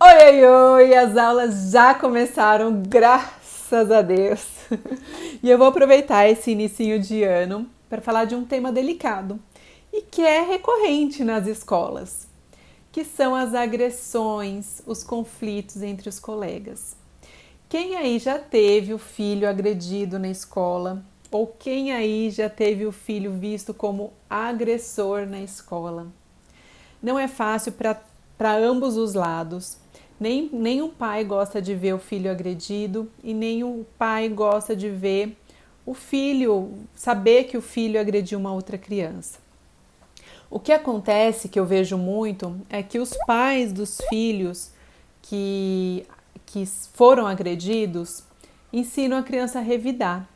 Oi, oi, oi! As aulas já começaram, graças a Deus! E eu vou aproveitar esse inicinho de ano para falar de um tema delicado e que é recorrente nas escolas, que são as agressões, os conflitos entre os colegas. Quem aí já teve o filho agredido na escola? Ou quem aí já teve o filho visto como agressor na escola? Não é fácil para ambos os lados. Nem o pai gosta de ver o filho agredido e nem o pai gosta de ver o filho, saber que o filho agrediu uma outra criança. O que acontece, que eu vejo muito, é que os pais dos filhos que foram agredidos ensinam a criança a revidar.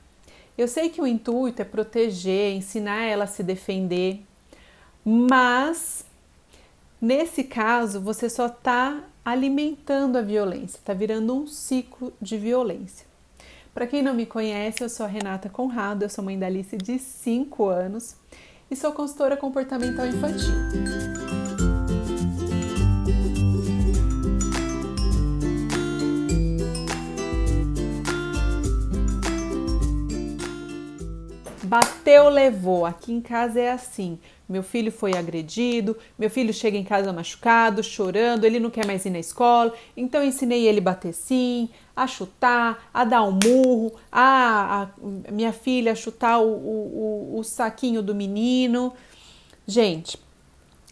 Eu sei que o intuito é proteger, ensinar ela a se defender, mas nesse caso, você só está alimentando a violência, está virando um ciclo de violência. Para quem não me conhece, eu sou a Renata Conrado, eu sou mãe da Alice de 5 anos e sou consultora comportamental infantil. Bateu, levou. Aqui em casa é assim. Meu filho foi agredido, meu filho chega em casa machucado, chorando, ele não quer mais ir na escola, então eu ensinei ele a bater sim, a chutar, a dar um murro, a minha filha a chutar o saquinho do menino. Gente,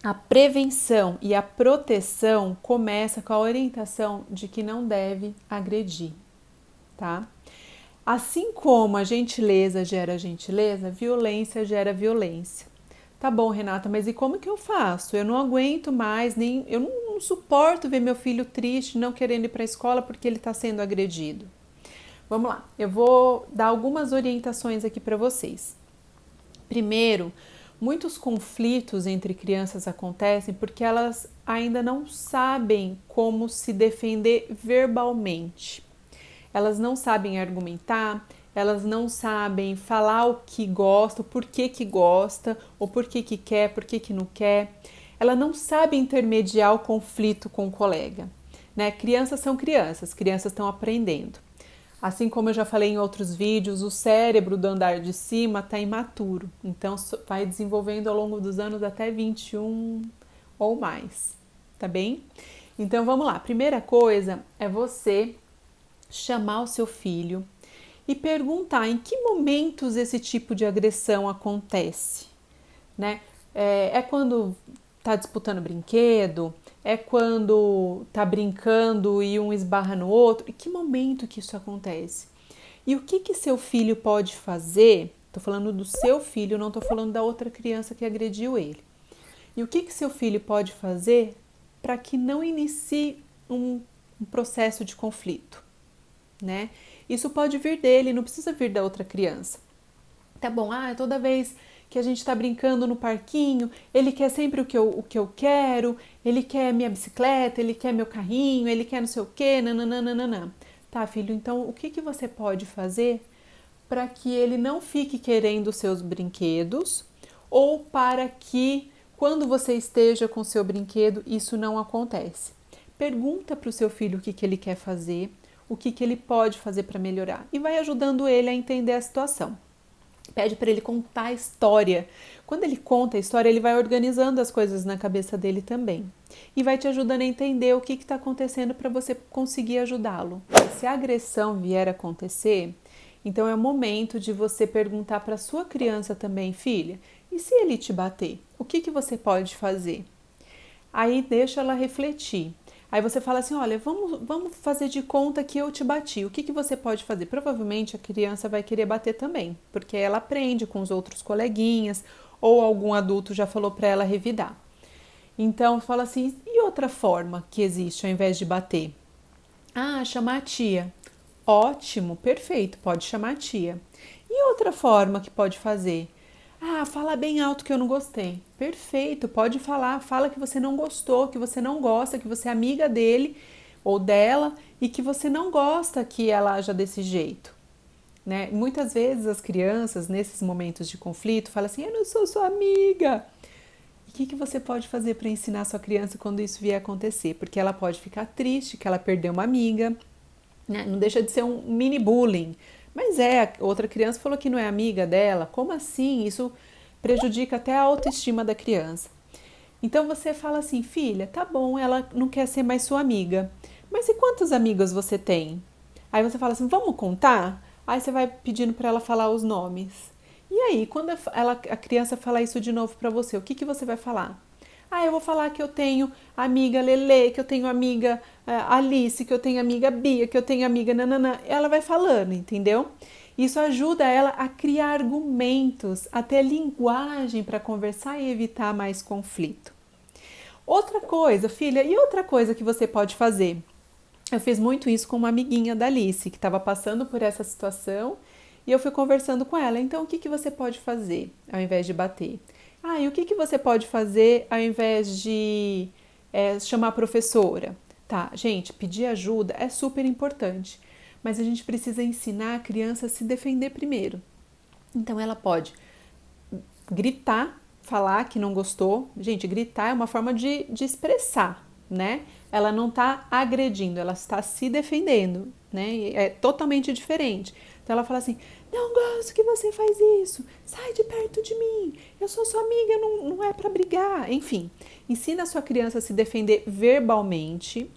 a prevenção e a proteção começa com a orientação de que não deve agredir, tá? Assim como a gentileza, violência gera violência. Tá bom, Renata, mas e como que eu faço? Eu não aguento mais, eu não suporto ver meu filho triste, não querendo ir para a escola porque ele está sendo agredido. Vamos lá, eu vou dar algumas orientações aqui para vocês. Primeiro, muitos conflitos entre crianças acontecem porque elas ainda não sabem como se defender verbalmente. Elas não sabem argumentar, elas não sabem falar o que gosta, o porquê que gosta, ou porquê que quer, porquê que não quer. Ela não sabe intermediar o conflito com o colega. Né? Crianças são crianças, crianças estão aprendendo. Assim como eu já falei em outros vídeos, o cérebro do andar de cima está imaturo, então vai desenvolvendo ao longo dos anos até 21 ou mais, tá bem? Então vamos lá, primeira coisa é você chamar o seu filho e perguntar em que momentos esse tipo de agressão acontece, né? É quando tá disputando brinquedo, é quando tá brincando e um esbarra no outro, em que momento que isso acontece? E o que seu filho pode fazer? Tô falando do seu filho, não tô falando da outra criança que agrediu ele. E o que seu filho pode fazer para que não inicie um processo de conflito? Né? Isso pode vir dele, não precisa vir da outra criança. Tá bom, toda vez que a gente está brincando no parquinho, ele quer sempre o que eu quero, ele quer minha bicicleta, ele quer meu carrinho, ele quer não sei o que, nananana. Tá, filho, então o que você pode fazer para que ele não fique querendo os seus brinquedos ou para que quando você esteja com o seu brinquedo isso não acontece? Pergunta para o seu filho o que ele quer fazer, o que ele pode fazer para melhorar e vai ajudando ele a entender a situação. Pede para ele contar a história. Quando ele conta a história, ele vai organizando as coisas na cabeça dele também. E vai te ajudando a entender o que está acontecendo para você conseguir ajudá-lo. Se a agressão vier a acontecer, então é o momento de você perguntar para sua criança também, filha, e se ele te bater? O que você pode fazer? Aí deixa ela refletir. Aí você fala assim, olha, vamos fazer de conta que eu te bati. O que você pode fazer? Provavelmente a criança vai querer bater também, porque ela aprende com os outros coleguinhas ou algum adulto já falou para ela revidar. Então fala assim, e outra forma que existe ao invés de bater? Chamar a tia. Ótimo, perfeito, pode chamar a tia. E outra forma que pode fazer? Fala bem alto que eu não gostei. Perfeito, pode falar. Fala que você não gostou, que você não gosta, que você é amiga dele ou dela e que você não gosta que ela haja desse jeito. Né? Muitas vezes as crianças, nesses momentos de conflito, falam assim: eu não sou sua amiga. que você pode fazer para ensinar a sua criança quando isso vier a acontecer? Porque ela pode ficar triste, que ela perdeu uma amiga, né? Não deixa de ser um mini bullying. Mas outra criança falou que não é amiga dela. Como assim? Isso prejudica até a autoestima da criança. Então você fala assim, filha, tá bom, ela não quer ser mais sua amiga. Mas e quantos amigos você tem? Aí você fala assim, vamos contar? Aí você vai pedindo para ela falar os nomes. E aí, quando a criança falar isso de novo para você, o que você vai falar? Ah, eu vou falar que eu tenho amiga Lele, que eu tenho amiga Alice, que eu tenho amiga Bia, que eu tenho amiga nananã. Ela vai falando, entendeu? Isso ajuda ela a criar argumentos, a ter linguagem para conversar e evitar mais conflito. Outra coisa, filha, e outra coisa que você pode fazer? Eu fiz muito isso com uma amiguinha da Alice, que estava passando por essa situação, e eu fui conversando com ela. Então, o que você pode fazer ao invés de bater? Ah, e o que você pode fazer ao invés de chamar a professora? Tá, gente, pedir ajuda é super importante, mas a gente precisa ensinar a criança a se defender primeiro. Então, ela pode gritar, falar que não gostou. Gente, gritar é uma forma de expressar, né? Ela não está agredindo, ela está se defendendo, né? E é totalmente diferente. Então ela fala assim, não gosto que você faz isso, sai de perto de mim, eu sou sua amiga, não é para brigar. Enfim, ensina a sua criança a se defender verbalmente.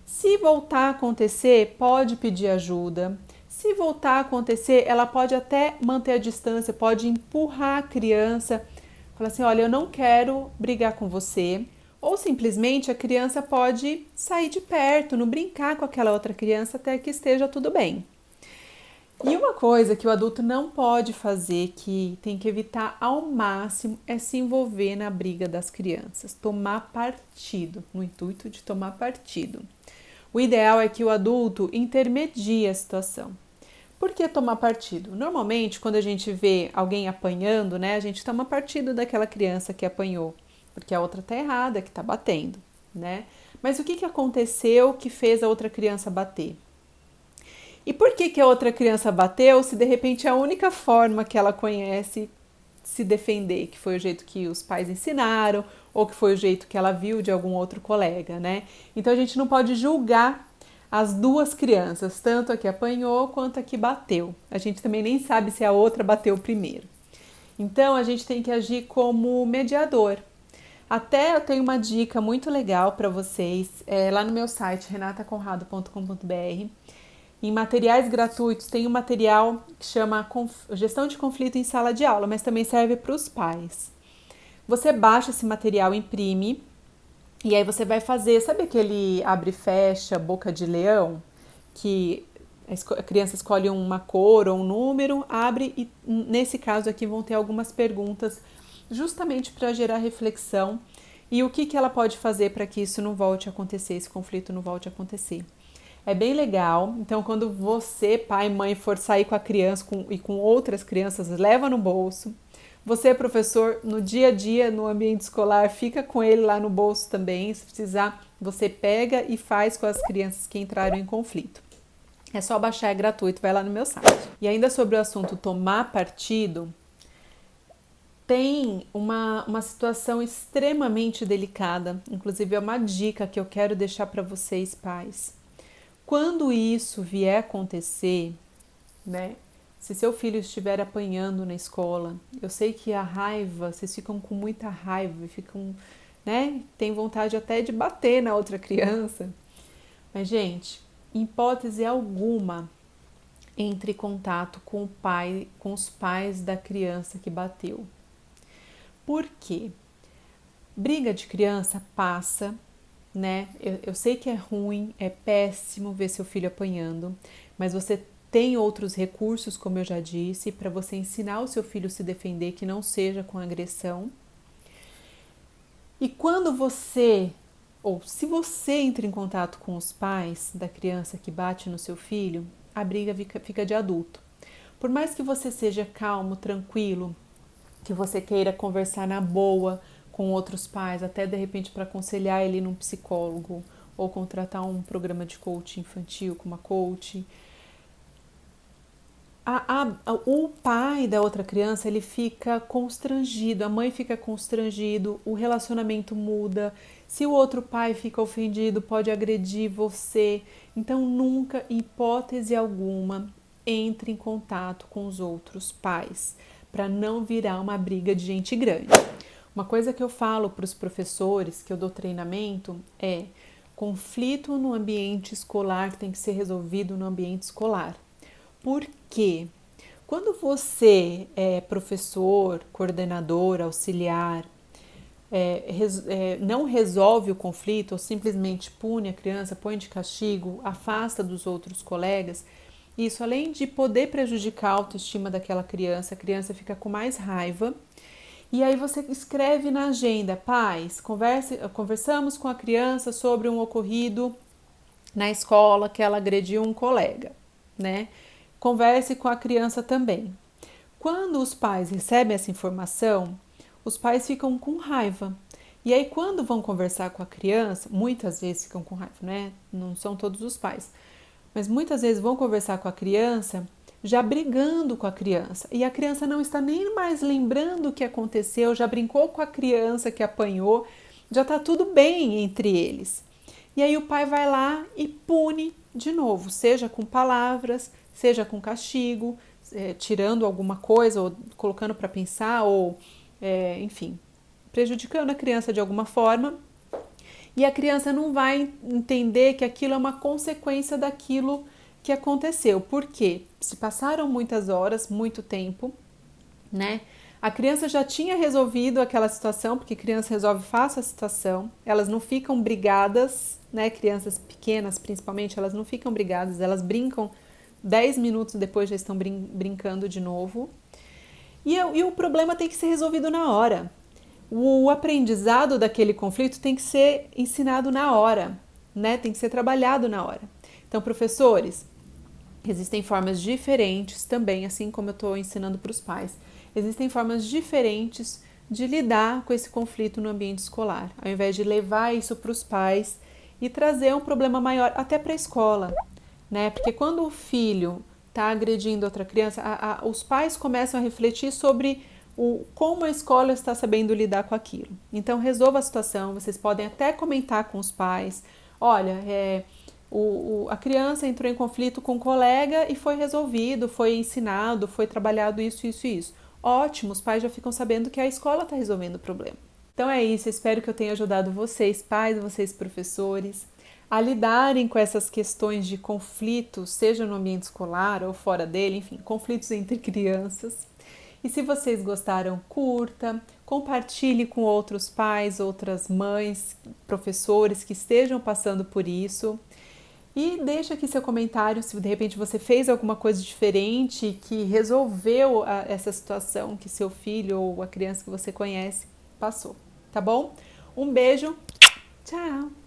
Se voltar a acontecer, pode pedir ajuda. Se voltar a acontecer, ela pode até manter a distância, pode empurrar a criança, falar assim, olha, eu não quero brigar com você. Ou simplesmente a criança pode sair de perto, não brincar com aquela outra criança até que esteja tudo bem. E uma coisa que o adulto não pode fazer, que tem que evitar ao máximo, é se envolver na briga das crianças, tomar partido, no intuito de tomar partido. O ideal é que o adulto intermedie a situação. Por que tomar partido? Normalmente, quando a gente vê alguém apanhando, né, a gente toma partido daquela criança que apanhou, porque a outra tá errada, que tá batendo, né? Mas o que aconteceu que fez a outra criança bater? E por que a outra criança bateu se de repente é a única forma que ela conhece se defender, que foi o jeito que os pais ensinaram ou que foi o jeito que ela viu de algum outro colega, né? Então a gente não pode julgar as duas crianças, tanto a que apanhou quanto a que bateu. A gente também nem sabe se a outra bateu primeiro. Então a gente tem que agir como mediador. Até eu tenho uma dica muito legal para vocês lá no meu site renataconrado.com.br. Em materiais gratuitos tem um material que chama Gestão de Conflito em Sala de Aula, mas também serve para os pais. Você baixa esse material, imprime, e aí você vai fazer, sabe aquele abre e fecha, boca de leão? Que a criança escolhe uma cor ou um número, abre e nesse caso aqui vão ter algumas perguntas justamente para gerar reflexão e o que ela pode fazer para que isso não volte a acontecer, esse conflito não volte a acontecer. É bem legal, então quando você, pai e mãe, for sair com a criança e com outras crianças, leva no bolso. Você, professor, no dia a dia, no ambiente escolar, fica com ele lá no bolso também. Se precisar, você pega e faz com as crianças que entraram em conflito. É só baixar, é gratuito, vai lá no meu site. E ainda sobre o assunto tomar partido, tem uma situação extremamente delicada, inclusive é uma dica que eu quero deixar para vocês, pais. Quando isso vier a acontecer, né? Se seu filho estiver apanhando na escola, eu sei que a raiva, vocês ficam com muita raiva, ficam, né? Tem vontade até de bater na outra criança. Mas, gente, em hipótese alguma, entre em contato com o pai, com os pais da criança que bateu. Por quê? Briga de criança passa, né? Eu sei que é ruim, é péssimo ver seu filho apanhando, mas você tem outros recursos, como eu já disse, para você ensinar o seu filho a se defender, que não seja com agressão. E quando você, ou se você entra em contato com os pais da criança que bate no seu filho, a briga fica de adulto. Por mais que você seja calmo, tranquilo, que você queira conversar na boa com outros pais, até de repente para aconselhar ele num psicólogo ou contratar um programa de coaching infantil com uma coach, O pai da outra criança, ele fica constrangido, a mãe fica constrangido, o relacionamento muda. Se o outro pai fica ofendido, pode agredir você. Então, nunca, em hipótese alguma, entre em contato com os outros pais, para não virar uma briga de gente grande. Uma coisa que eu falo para os professores, que eu dou treinamento, é: conflito no ambiente escolar tem que ser resolvido no ambiente escolar. Por quê? Quando você é professor, coordenador, auxiliar, não resolve o conflito ou simplesmente pune a criança, põe de castigo, afasta dos outros colegas, isso, além de poder prejudicar a autoestima daquela criança, a criança fica com mais raiva. E aí você escreve na agenda: pais, conversamos com a criança sobre um ocorrido na escola que ela agrediu um colega, né? Converse com a criança também. Quando os pais recebem essa informação, os pais ficam com raiva. E aí, quando vão conversar com a criança, muitas vezes ficam com raiva, né? Não são todos os pais, mas muitas vezes vão conversar com a criança já brigando com a criança. E a criança não está nem mais lembrando o que aconteceu, já brincou com a criança que apanhou, já está tudo bem entre eles. E aí o pai vai lá e pune de novo, seja com palavras, seja com castigo, tirando alguma coisa, ou colocando para pensar, ou enfim, prejudicando a criança de alguma forma. E a criança não vai entender que aquilo é uma consequência daquilo que aconteceu. Por quê? Se passaram muitas horas, muito tempo, né? A criança já tinha resolvido aquela situação, porque criança resolve fácil a situação, elas não ficam brigadas, né? Crianças pequenas, principalmente, elas não ficam brigadas, elas brincam 10 minutos depois já estão brincando de novo. E o problema tem que ser resolvido na hora. O aprendizado daquele conflito tem que ser ensinado na hora, né? Tem que ser trabalhado na hora. Então, professores, existem formas diferentes também, assim como eu estou ensinando para os pais. Existem formas diferentes de lidar com esse conflito no ambiente escolar, ao invés de levar isso para os pais e trazer um problema maior até para a escola, né? Porque quando o filho está agredindo outra criança, os pais começam a refletir sobre como a escola está sabendo lidar com aquilo. Então, resolva a situação, vocês podem até comentar com os pais: olha, a criança entrou em conflito com um colega e foi resolvido, foi ensinado, foi trabalhado isso, isso e isso. Ótimo, os pais já ficam sabendo que a escola está resolvendo o problema. Então é isso, espero que eu tenha ajudado vocês, pais, vocês, professores, a lidarem com essas questões de conflitos, seja no ambiente escolar ou fora dele, enfim, conflitos entre crianças. E se vocês gostaram, curta, compartilhe com outros pais, outras mães, professores que estejam passando por isso. E deixa aqui seu comentário se de repente você fez alguma coisa diferente que resolveu essa situação que seu filho ou a criança que você conhece passou, tá bom? Um beijo, tchau!